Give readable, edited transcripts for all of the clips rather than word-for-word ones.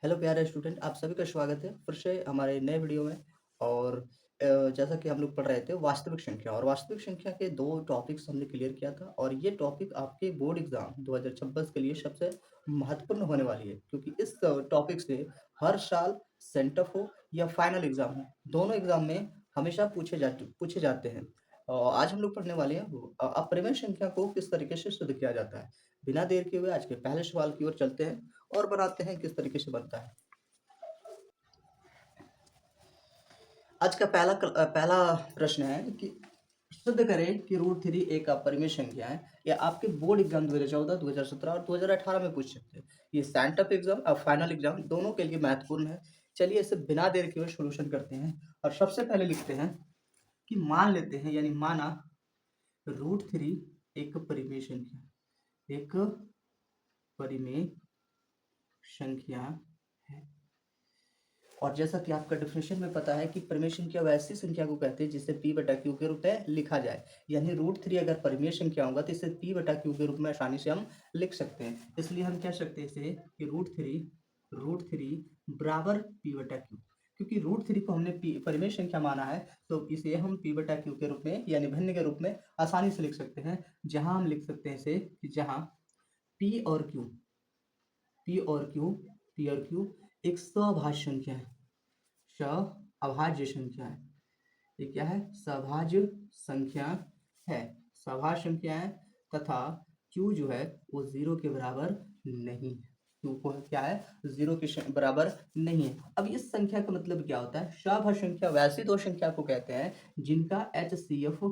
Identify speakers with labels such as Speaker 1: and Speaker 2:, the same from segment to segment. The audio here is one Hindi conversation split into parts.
Speaker 1: हेलो प्यारे स्टूडेंट, आप सभी का स्वागत है फिर से हमारे नए वीडियो में। और जैसा कि हम लोग पढ़ रहे थे वास्तविक संख्या, और वास्तविक संख्या के 2 टॉपिक्स हमने क्लियर किया था, और ये टॉपिक आपके बोर्ड एग्जाम 2026 के लिए सबसे महत्वपूर्ण होने वाली है, क्योंकि इस टॉपिक से हर साल सेंटअप हो या फाइनल एग्जाम हो, दोनों एग्जाम में हमेशा पूछे जाते हैं। और आज हम लोग पढ़ने वाले हैं अप्रिमेय संख्या को किस तरीके से सिद्ध किया जाता है। बिना देर किए हुए आज के पहले सवाल की ओर चलते हैं और बनाते हैं किस तरीके से बनता है। आज का पहला प्रश्न है कि सिद्ध करें कि रूट थ्री एक अपरिमेय संख्या है। या आपके बोर्ड एग्जाम 2014, 2017 और 2018 में पूछ सकते हैं। ये स्टैंड एग्जाम और फाइनल एग्जाम दोनों के लिए महत्वपूर्ण है। चलिए इसे बिना देर किए सॉल्यूशन करते हैं। और सबसे पहले लिखते हैं कि मान लेते हैं, यानी माना रूट थ्री एक परिमेय संख्या, एक परिमेय संख्या है। और जैसा कि आपका डेफिनेशन में पता है कि परिमेय संख्या वैसी संख्या को कहते हैं जिसे p बटा क्यू के रूप में लिखा जाए। यानी रूट थ्री अगर परिमेय संख्या होगा तो इसे p बटा क्यू के रूप में आसानी से हम लिख सकते हैं। इसलिए हम कह सकते हैं इसे कि रूट थ्री बराबर p बटा क्यू। क्योंकि रूट थ्री को हमने परिमेय संख्या माना है, तो इसे हम p बटा क्यू के रूप में यानी भिन्न के रूप में आसानी से लिख सकते हैं। जहां हम लिख सकते हैं इसे कि जहां p और q p और q एक सभाज्य संख्या है। अभाज्य संख्या है। ये क्या है? सभाज्य संख्या है। सभाज्य संख्या है तथा q जो है वो 0 के बराबर नहीं है। q को क्या है? 0 के बराबर नहीं है। अब इस संख्या का मतलब क्या होता है? सभाज्य संख्या वैसी दो संख्या को कहते हैं जिनका HCF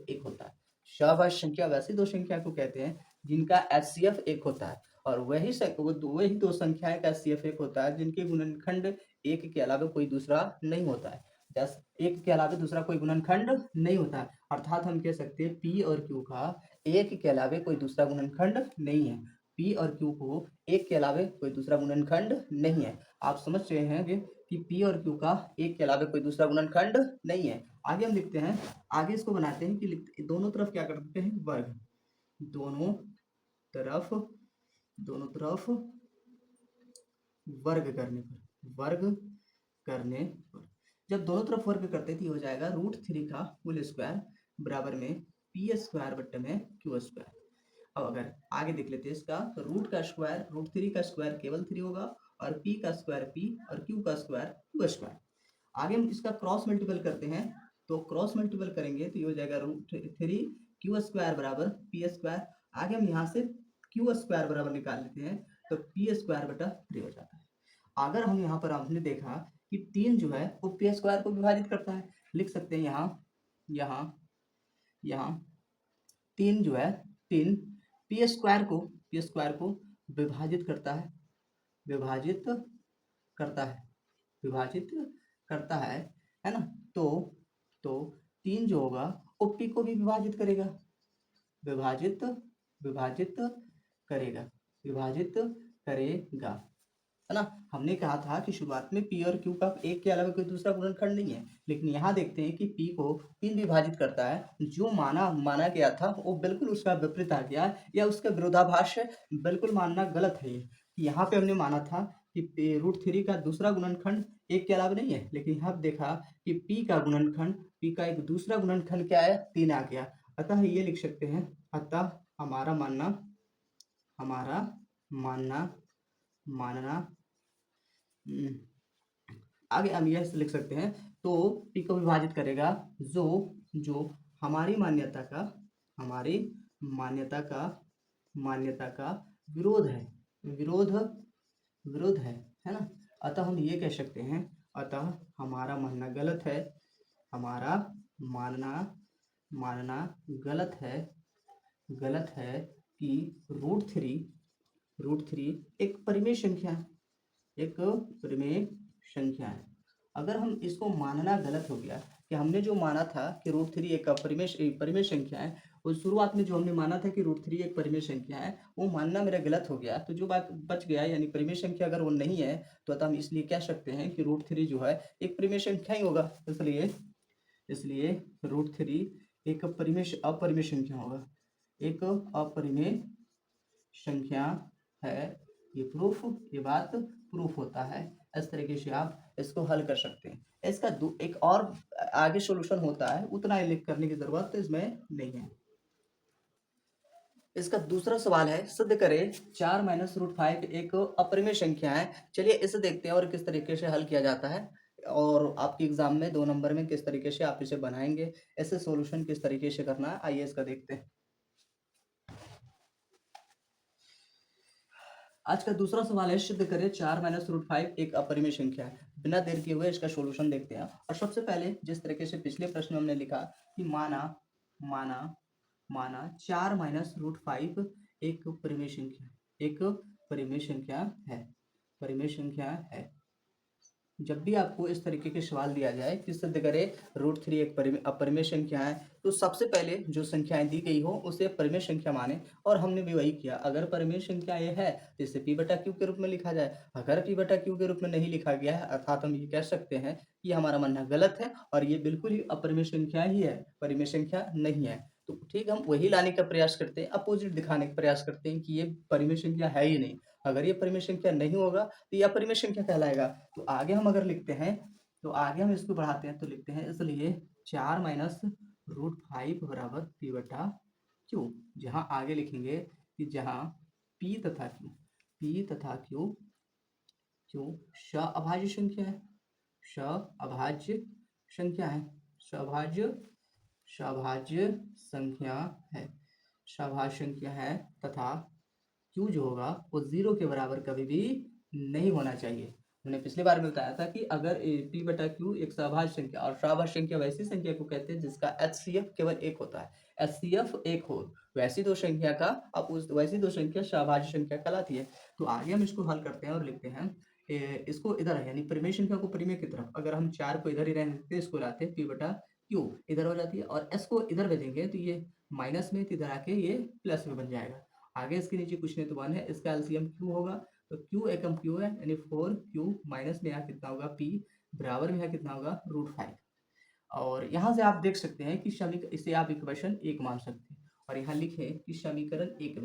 Speaker 1: एक होता है। सभाज्य संख्या वैसी दो संख्या को कहते हैं जिनका HCF एक होता है। और वही दो संख्याएं का HCF एक होता है जिनके गुणनखंड एक के अलावा कोई दूसरा नहीं होता है। एक के अलावा दूसरा कोई गुणनखंड नहीं होता है। अर्थात हम कह सकते हैं p और q का एक के अलावा कोई दूसरा गुणनखंड नहीं है। p और q को एक के अलावा कोई दूसरा गुणनखंड नहीं है। आप समझ रहे हैं कि p और q का एक के अलावा कोई दूसरा गुणनखंड नहीं है। आगे हम लिखते हैं, आगे इसको बनाते हैं कि दोनों तरफ क्या करते हैं? वर्ग। दोनों तरफ वर्ग करने पर जब दोनों तरफ वर्ग करते थे हो जाएगा रूट थ्री का होल स्क्वायर बराबर में पी स्क्वायर बट्टे में क्यू स्क्वायर। अब अगर आगे देख लेते हैं इसका, तो रूट थ्री का स्क्वायर केवल थ्री होगा, और पी का स्क्वायर पी और क्यू का स्क्वायर क्यू स्क्वायर। आगे हम इसका क्रॉस मल्टीपल करते हैं, तो क्रॉस मल्टीपल करेंगे तो ये हो जाएगा रूट थ्री क्यू स्क्वायर बराबर पी स्क्वायर। आगे हम यहाँ से क्यू स्क्वायर बराबर निकाल लेते हैं, तो पी स्क्वायर बटा थ्री हो जाता है। अगर हम यहाँ पर हमने देखा कि तीन जो है वो पी स्क्वायर को विभाजित करता है, लिख सकते हैं यहाँ यहाँ तीन जो है, तीन पी स्क्वायर को विभाजित करता है, विभाजित करता है विभाजित करता है ना। तो तो तीन जो होगा वो पी को भी विभाजित करेगा, विभाजित विभाजित करेगा विभाजित करेगा, है ना। हमने कहा था कि शुरुआत में पी और क्यू का एक के अलावा कोई दूसरा गुणनखंड नहीं है, लेकिन यहाँ देखते हैं कि पी को तीन विभाजित करता है। जो माना गया था वो बिल्कुल उसका विपरीत आ गया, या उसका विरोधाभास है। बिल्कुल मानना गलत है ये। यहाँ पे हमने माना था कि रूट थ्री का दूसरा गुणनखंड एक के अलावा नहीं है, लेकिन यहाँ देखा कि पी का एक दूसरा गुणनखंड क्या है? तीन आ गया। अतः ये लिख सकते हैं, अतः हमारा हमारा मानना मानना आगे हम यह लिख सकते हैं, तो p को विभाजित करेगा जो जो हमारी हमारी मान्यता का विरोध है, विरोध विरोध है ना। अतः हम ये कह सकते हैं, अतः हमारा मानना गलत है, हमारा मानना मानना गलत है कि रूट थ्री एक परिमेय संख्या है, एक परिमेय संख्या है। अगर हम इसको मानना गलत हो गया कि हमने जो माना था कि रूट थ्री एक परिमेय संख्या है, उस शुरुआत में जो हमने माना था कि रूट थ्री एक परिमेय संख्या है, वो मानना मेरा गलत हो गया, तो जो बात बच गया यानी परिमेय संख्या अगर वो नहीं है, तो हम इसलिए कह सकते हैं कि रूट थ्री जो है एक परिमेय संख्या ही होगा। इसलिए रूट थ्री एक अपरिमेय संख्या होगा, एक अपरिमेय संख्या है। ये बात प्रूफ होता है। इस तरीके से आप इसको हल कर सकते हैं। इसका एक और आगे सॉल्यूशन होता है, उतना ही लिख करने की जरूरत इसमें नहीं है। इसका दूसरा सवाल है, सिद्ध करें 4 माइनस रूट 5 एक अपरिमेय संख्या है। चलिए इसे देखते हैं और किस तरीके से हल किया जाता है, और आपके एग्जाम में 2 नंबर में किस तरीके से आप इसे बनाएंगे, ऐसे सॉल्यूशन किस तरीके से करना है, आइए इसका देखते हैं। आज का दूसरा सवाल है, सिद्ध करें 4 माइनस रूट 5 एक अपरिमेय संख्या है। बिना देर किए हुए इसका सॉल्यूशन देखते हैं। और सबसे पहले जिस तरीके से पिछले प्रश्न में हमने लिखा कि माना 4 माइनस रूट 5 एक परिमेय संख्या है। परिमेय संख्या है। जब भी आपको इस तरीके के सवाल दिया जाए कि सिद्ध करें रूट 3 एक अपरिमेय संख्या है, तो सबसे पहले जो संख्याएं दी गई हो उसे परिमेय संख्या माने। और हमने भी वही किया। अगर परिमेय संख्या ये है तो इसे p बटा क्यू के रूप में लिखा जाए। अगर p बटा क्यू के रूप में नहीं लिखा गया है, अर्थात हम ये कह सकते हैं कि हमारा मानना गलत है और ये बिल्कुल ही अपरिमेय संख्या ही है, परिमेय संख्या नहीं है। तो ठीक, हम वही लाने का प्रयास करते हैं, अपोजिट दिखाने का प्रयास करते हैं कि ये परिमेय संख्या है ही नहीं। अगर ये परिमेय संख्या नहीं होगा तो यह अपरिमेय संख्या कहलाएगा। तो आगे हम अगर लिखते हैं, तो आगे हम इसको बढ़ाते हैं तो लिखते हैं, इसलिए 4 माइनस रूट 5 बराबर p बटा क्यू। जहां आगे लिखेंगे कि जहां p तथा q अभाज्य संख्या है, अभाज्य संख्या है, अभाज्य संख्या है तथा q जो होगा वो 0 के बराबर कभी भी नहीं होना चाहिए। हमने पिछली बार में बताया था कि अगर p बटा क्यू एक सभाज्य संख्या, और सभाज्य संख्या वैसी संख्या को कहते हैं जिसका HCF केवल एक होता है। HCF एक हो, वैसी दो संख्या का अब उस वैसी दो संख्या सभाज्य संख्या कहलाती है। तो आगे हम इसको हल करते हैं और लिखते हैं, इसको इधर यानी परिमेय संख्या को परिमेय की तरफ, अगर हम 4 को इधर ही रहने देते, इसको लाते हैं p बटा क्यू इधर हो जाती है, और s को इधर भेजेंगे तो ये माइनस में इधर आके ये प्लस में बन जाएगा। आगे इसके नीचे कुछ नहीं तो 1 है, इसका एलसीएम q होगा, तो q एकम q है यानी 4q माइनस में यहाँ कितना होगा p, बराबर में यहाँ कितना होगा रूट 5। और यहाँ से आप देख सकते हैं कि इसे आप इक्वेशन 1 मान सकते हैं। और यहाँ लिखें कि समीकरण एक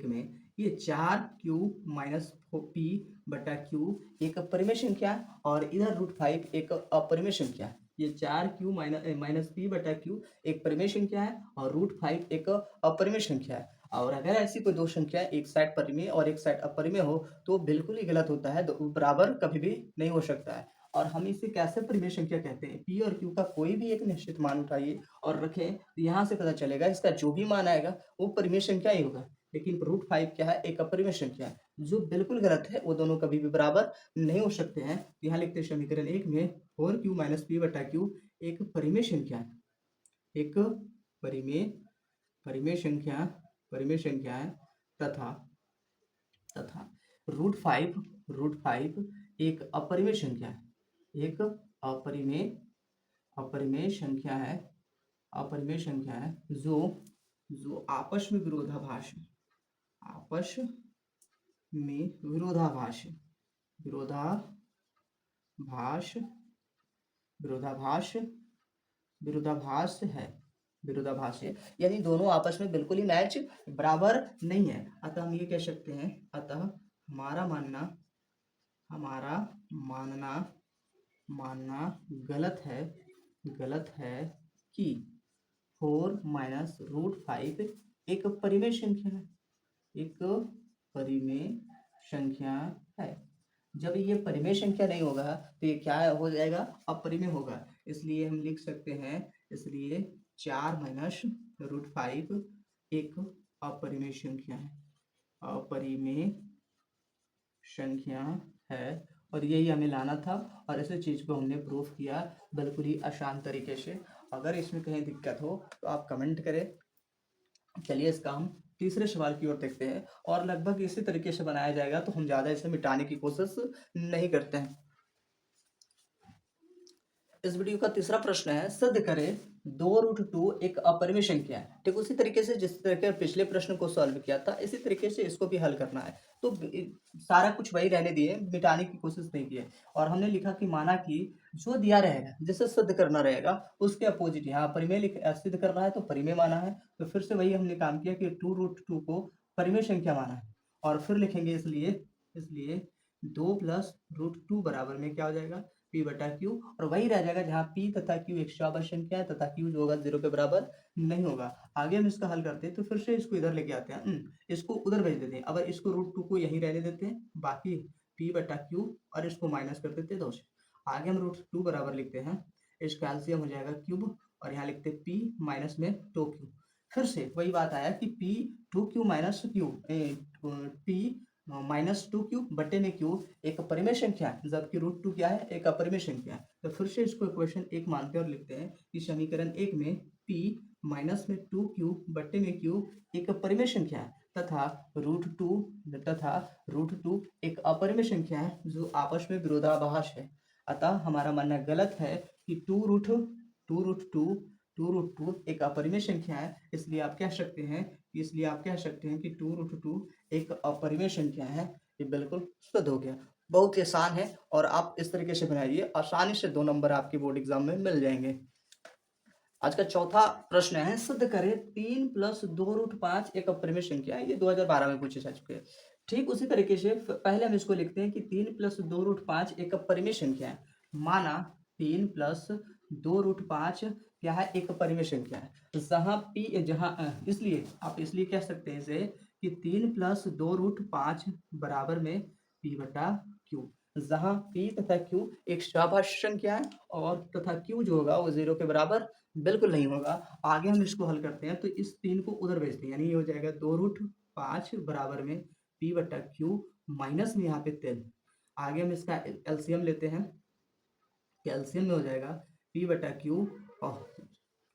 Speaker 1: में ये 4q माइनस p बटा q एक परिमेय संख्या है, और इधर रूट 5 एक अपरिमेय संख्या है। ये 4q माइनस p बटा q एक परिमेय संख्या है और रूट 5 एक अपरिमेय संख्या है। और अगर ऐसी कोई दो संख्या एक साइड परिमेय और एक साइड अपरिमेय हो तो बिल्कुल ही गलत होता है, बराबर कभी भी नहीं हो सकता है। और हम इसे कैसे परिमेय संख्या कहते हैं, p और q का कोई भी एक निश्चित मान उठाइए और रखें, तो यहाँ से पता चलेगा इसका जो भी मान आएगा वो परिमेय संख्या ही होगा। लेकिन रूट 5 क्या है, एक अपरिमेय संख्या है, जो बिल्कुल गलत है। वो दोनों कभी भी बराबर नहीं हो सकते हैं। यहाँ लिखते हैं समीकरण 1 में 4q माइनस p बटा q एक परिमेय संख्या है, एक परिमेय संख्या है तथा रूट 5 एक अपरिमेय संख्या है, एक अपरिमेय संख्या है जो आपस में विरोधाभास है, यानी दोनों आपस में बिल्कुल ही मैच बराबर नहीं है। अतः हम ये कह सकते हैं, अतः हमारा मानना गलत है कि 4 माइनस रूट 5 एक परिमेय संख्या है। जब ये परिमेय संख्या नहीं होगा तो ये क्या हो जाएगा, अपरिमेय होगा। इसलिए हम लिख सकते हैं, इसलिए 4 माइनस रूट 5 एक अपरिमेय संख्या है। और यही हमें लाना था और इस चीज को हमने प्रूफ किया बिल्कुल ही आसान तरीके से। अगर इसमें कहीं दिक्कत हो तो आप कमेंट करें। चलिए इसका हम तीसरे सवाल की ओर देखते हैं, और लगभग इसी तरीके से बनाया जाएगा, तो हम ज्यादा इसे मिटाने की कोशिश नहीं करते हैं। इस वीडियो का तीसरा प्रश्न है, सिद्ध करें 2√2 एक अपरिमेय संख्या है। ठीक उसी तरीके से जिस तरीके पिछले प्रश्न को सॉल्व किया था, इसी तरीके से इसको भी हल करना है। तो सारा कुछ वही रहने दिए, मिटाने की कोशिश नहीं की है। और हमने लिखा कि माना कि जो दिया रहेगा, जिसे सिद्ध करना रहेगा, उसके अपोजिट यहाँ परिमेय सिद्ध करना है तो परिमेय माना है। तो फिर से वही हमने काम किया कि 2√2 को परिमेय संख्या माना है। और फिर लिखेंगे इसलिए 2 प्लस √2 बराबर में क्या हो जाएगा, पी बटा क्यू। और वही रह जाएगा जहाँ पी तथा क्यू एक स्वाभाविक संख्या है तथा क्यू जो होगा 0 के बराबर नहीं होगा। आगे हम इसका हल करते हैं, तो फिर से इसको इधर लेके आते हैं, इसको उधर भेज देते हैं। अब इसको √2 को यहीं रहने देते हैं, बाकी पी बटा क्यू और इसको माइनस कर देते हैं 2 से। आगे हम √2 बराबर लिखते हैं, इसका एलसीएम हो जाएगा क्यूब और यहाँ लिखते हैं पी माइनस में 2q। फिर से वही बात आया कि P 2q minus Q, P -2q बटे में q एक परिमेय संख्या है, जबकि √2 क्या है, एक अपरिमेय संख्या है। तो फिर से इसको इक्वेशन 1 मानते हैं और लिखते हैं कि समीकरण 1 में p माइनस में 2q बटे में q एक परिमेय संख्या है तथा √2 एक अपरिमेय संख्या है जो आपस में विरोधाभास है। अतः हमारा मानना गलत है कि 2√2 एक अपरिमेय संख्या है, इसलिए आप कह सकते हैं कि 2√2 एक अपरिमेय संख्या है। ये बिल्कुल शुद्ध हो गया। बहुत ही आसान है और आप इस तरीके से बनाइए, आसानी से 2 नंबर आपके बोर्ड एग्जाम में मिल जाएंगे। आज का चौथा प्रश्न है, सिद्ध करें 3 प्लस 2√5 एक अपरिमेय संख्या है। ये 2012 में पूछे जा चुके हैं। ठीक उसी तरीके से पहले हम इसको लिखते हैं कि 3 प्लस 2√5 एक अपरिमेय संख्या है। माना 3 प्लस 2√5 क्या है, एक परिमेय संख्या है। इसलिए आप कह सकते हैं इसे कि 3 प्लस 2√5 बराबर में p बटा q, जहां p तथा q एक स्वाभाविक संख्या है और तथा q जो होगा वो 0 के बराबर बिल्कुल नहीं होगा। आगे हम इसको हल करते हैं, तो इस 3 को उधर भेजते हैं, यानी ये हो जाएगा 2√5 बराबर में p बटा q माइनस में यहाँ पे 3। आगे हम इसका एलसीएम लेते हैं, एलसीएम में हो जाएगा p बटा q और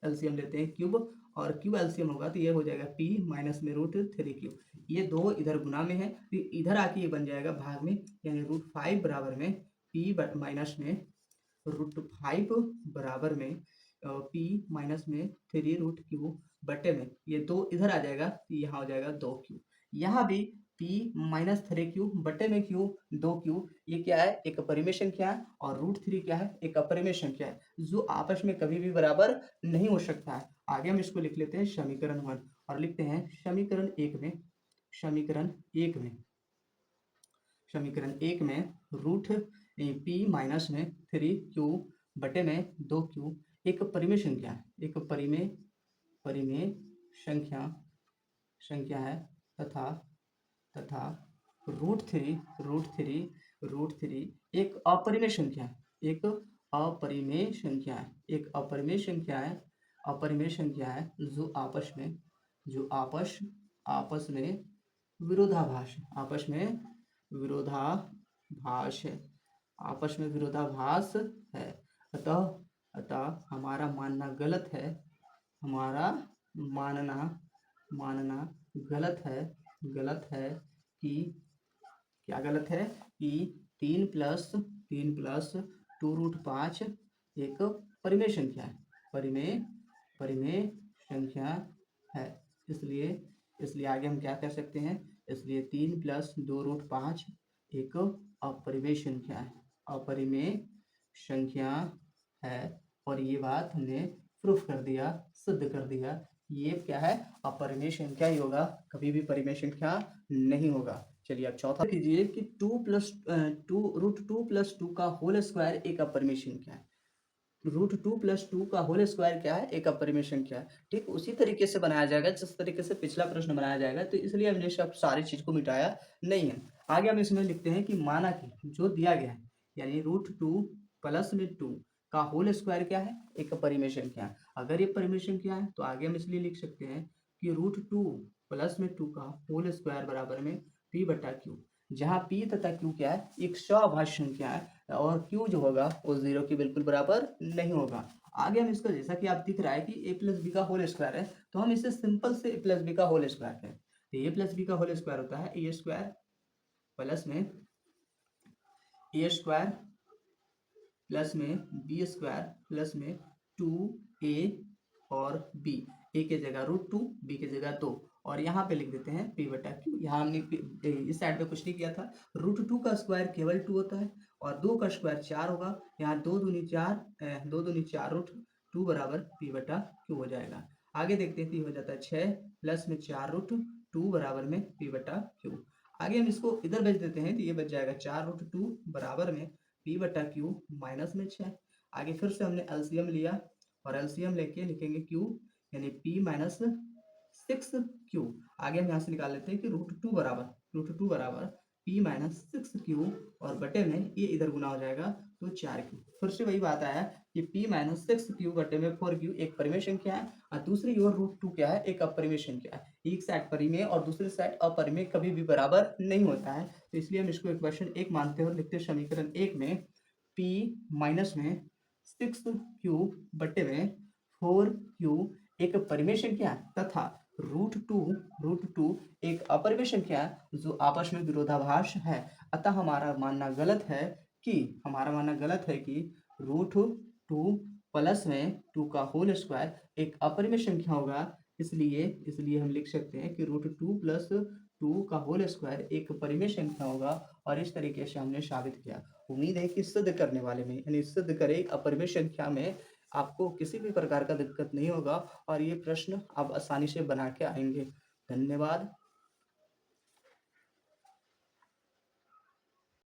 Speaker 1: एलसीएम लेते हैं क्यूब और क्यू एलसीएम होगा तो ये हो जाएगा p माइनस में √3q। ये दो इधर गुना में है तो इधर आके ये बन जाएगा भाग में, यानी √5 बराबर में p माइनस में √5 बराबर में p माइनस में 3√q बटे में ये 2 इधर आ जाएगा, यहाँ हो जाएगा 2q। यहाँ भी p माइनस 3q बटे में q 2q, ये क्या है, एक परिमेय संख्या है और √3 क्या है, एक अपरिमेय संख्या है जो आपस में कभी भी बराबर नहीं हो सकता है। आगे हम इसको लिख लेते हैं समीकरण 1 और लिखते हैं समीकरण 1 में रूट p माइनस में 3q बटे में 2q एक परिमेय संख्या है, एक परिमेय संख्या है तथा √3 एक अपरिमेय संख्या है, अपरिमेय संख्या है जो आपस में विरोधाभास है। अतः हमारा मानना गलत है, गलत है कि क्या गलत है कि 3 प्लस 2√5 एक परिमेय संख्या है। इसलिए आगे हम क्या कह सकते हैं, इसलिए 3 प्लस 2√5 एक अपरिमेय संख्या है और ये बात हमने प्रूफ कर दिया, सिद्ध कर दिया। ये क्या है, अपरिमेय संख्या ही होगा, कभी भी परिमेय संख्या नहीं होगा। चलिए अब चौथा कीजिए कि √2 प्लस 2 का होल स्क्वायर एक अपरिमेय संख्या है। √2 प्लस 2 का होल स्क्वायर क्या है, एक अपरिमेय संख्या है। ठीक उसी तरीके से बनाया जाएगा जिस तरीके से पिछला प्रश्न बनाया जाएगा, तो इसलिए हमने सब सारी चीज को मिटाया नहीं है। आगे हम इसमें लिखते हैं कि माना कि जो दिया गया है, यानी √2 प्लस में 2 का होल स्क्वायर क्या है, एक परिमेय संख्या है। अगर ये परिमेय संख्या है तो आगे हम इसलिए लिख सकते हैं कि √2 प्लस में 2 का होल स्क्वायर बराबर में p बटा q, जहाँ p तथा q क्या है, एक स्वाभाविक संख्या है और q जो होगा वो 0 के बिल्कुल बराबर नहीं होगा। आगे हम इसको, जैसा कि आप दिख रहा है कि a प्लस बी का होल स्क्वायर है, तो हम इसे सिंपल से a प्लस बी का होल स्क्वायर करें। तो a प्लस बी का होल स्क्वायर होता है a स्क्वायर प्लस में b स्क्वायर प्लस में 2a और b, a की जगह √2, b की जगह 2 और यहाँ पे लिख देते हैं p बटा q। यहाँ हमने इस साइड पे कुछ नहीं किया था। √2 का स्क्वायर केवल 2 होता है और 2 का स्क्वायर 4 होगा। यहाँ 2 दूनी 4, 2 दूनी 4 √2 बराबर p बटा q हो जाएगा। आगे देखते हैं, तो ये हो जाता है 6 प्लस में 4 √2 बराबर में p बटा q। आगे हम इसको इधर भेज देते हैं, तो ये बच जाएगा 4 √2 बराबर में p बटा q माइनस में 6। आगे फिर से हमने एलसीएम लिया और एलसीएम लेके लिखेंगे q यानी p माइनस 6q। आगे हम यहाँ से निकाल लेते हैं कि √2 बराबर p माइनस 6q और बटे में ये इधर गुना हो जाएगा तो 4q। फिर से वही बात आया कि p माइनस 6q बटे में 4q एक परिमेय संख्या है और दूसरी ओर √2 क्या है, एक अपरिमेय संख्या है। एक साइड परिमेय और दूसरी साइड अपरिमेय कभी भी बराबर नहीं होता है, तो इसलिए हम इसको इक्वेशन 1 मानते हैं और लिखते हैं समीकरण 1 में p माइनस में 6q बटे में 4q एक परिमेय संख्या तथा √2 एक अपरिमेय संख्या जो आपस में विरोधाभास है। अतः हमारा मानना गलत है कि √2 प्लस में 2 का होल स्क्वायर एक अपरिमेय संख्या होगा। इसलिए हम लिख सकते हैं कि √2 प्लस 2 का होल स्क्वायर एक परिमेय संख्या होगा और इस तरीके से हमने साबित किया। उम्मीद है कि सिद्ध करने वाले में यानी सिद्ध करे अपरिमेय संख्या में आपको किसी भी प्रकार का दिक्कत नहीं होगा और ये प्रश्न आप आसानी से बना के आएंगे। धन्यवाद।